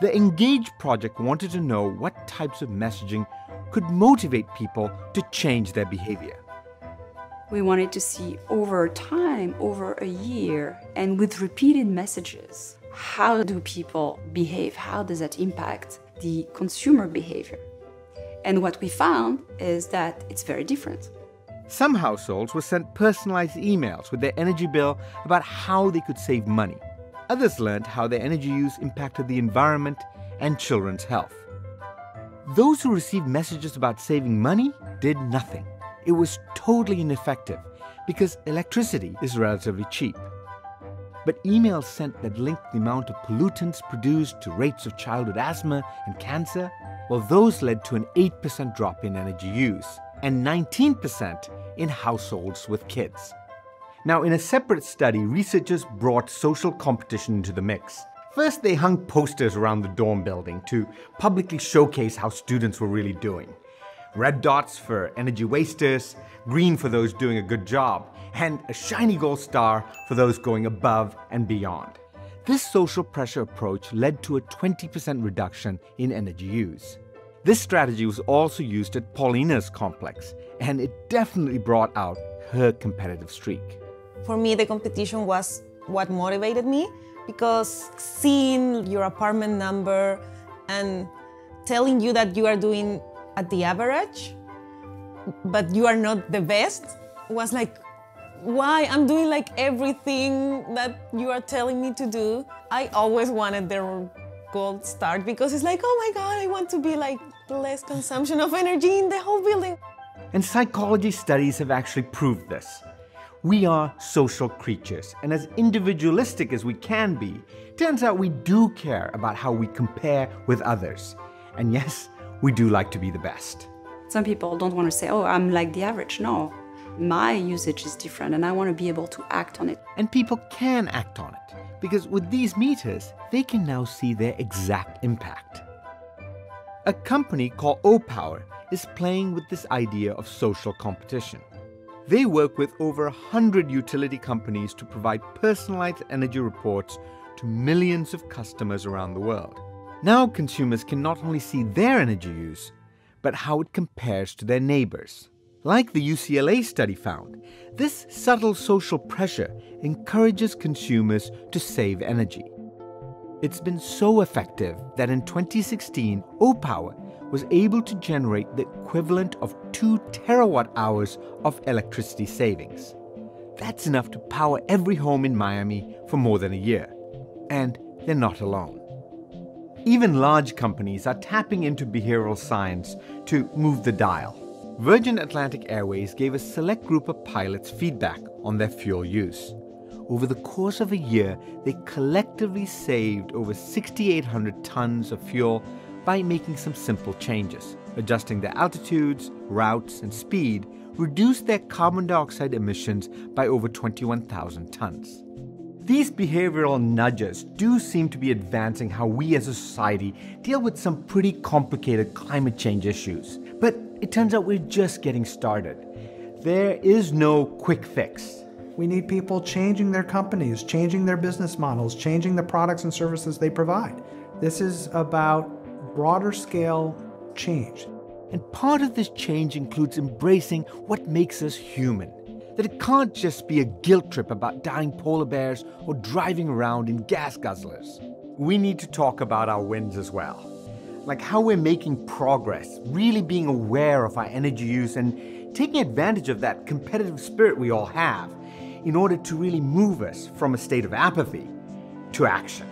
The Engage project wanted to know what types of messaging could motivate people to change their behavior. We wanted to see over time, over a year, and with repeated messages, how do people behave? How does that impact the consumer behavior? And what we found is that it's very different. Some households were sent personalized emails with their energy bill about how they could save money. Others learned how their energy use impacted the environment and children's health. Those who received messages about saving money did nothing. It was totally ineffective because electricity is relatively cheap. But emails sent that linked the amount of pollutants produced to rates of childhood asthma and cancer, well, those led to an 8% drop in energy use and 19% in households with kids. Now, in a separate study, researchers brought social competition into the mix. First, they hung posters around the dorm building to publicly showcase how students were really doing. Red dots for energy wasters, green for those doing a good job, and a shiny gold star for those going above and beyond. This social pressure approach led to a 20% reduction in energy use. This strategy was also used at Paulina's complex, and it definitely brought out her competitive streak. For me, the competition was what motivated me, because seeing your apartment number and telling you that you are doing at the average, but you are not the best, was like, why? I'm doing like everything that you are telling me to do. I always wanted the gold star because it's like, oh my God, I want to be like less consumption of energy in the whole building. And psychology studies have actually proved this. We are social creatures, and as individualistic as we can be, turns out we do care about how we compare with others. And yes, we do like to be the best. Some people don't want to say, oh, I'm like the average. No, my usage is different and I want to be able to act on it. And people can act on it, because with these meters, they can now see their exact impact. A company called O-Power is playing with this idea of social competition. They work with over 100 utility companies to provide personalized energy reports to millions of customers around the world. Now consumers can not only see their energy use, but how it compares to their neighbors. Like the UCLA study found, this subtle social pressure encourages consumers to save energy. It's been so effective that in 2016, O-Power was able to generate the equivalent of 2 terawatt-hours of electricity savings. That's enough to power every home in Miami for more than a year. And they're not alone. Even large companies are tapping into behavioral science to move the dial. Virgin Atlantic Airways gave a select group of pilots feedback on their fuel use. Over the course of a year, they collectively saved over 6,800 tons of fuel by making some simple changes. Adjusting their altitudes, routes, and speed reduced their carbon dioxide emissions by over 21,000 tons. These behavioral nudges do seem to be advancing how we as a society deal with some pretty complicated climate change issues. But it turns out we're just getting started. There is no quick fix. We need people changing their companies, changing their business models, changing the products and services they provide. This is about broader scale change. And part of this change includes embracing what makes us human. That it can't just be a guilt trip about dying polar bears or driving around in gas guzzlers. We need to talk about our wins as well. Like how we're making progress, really being aware of our energy use and taking advantage of that competitive spirit we all have in order to really move us from a state of apathy to action.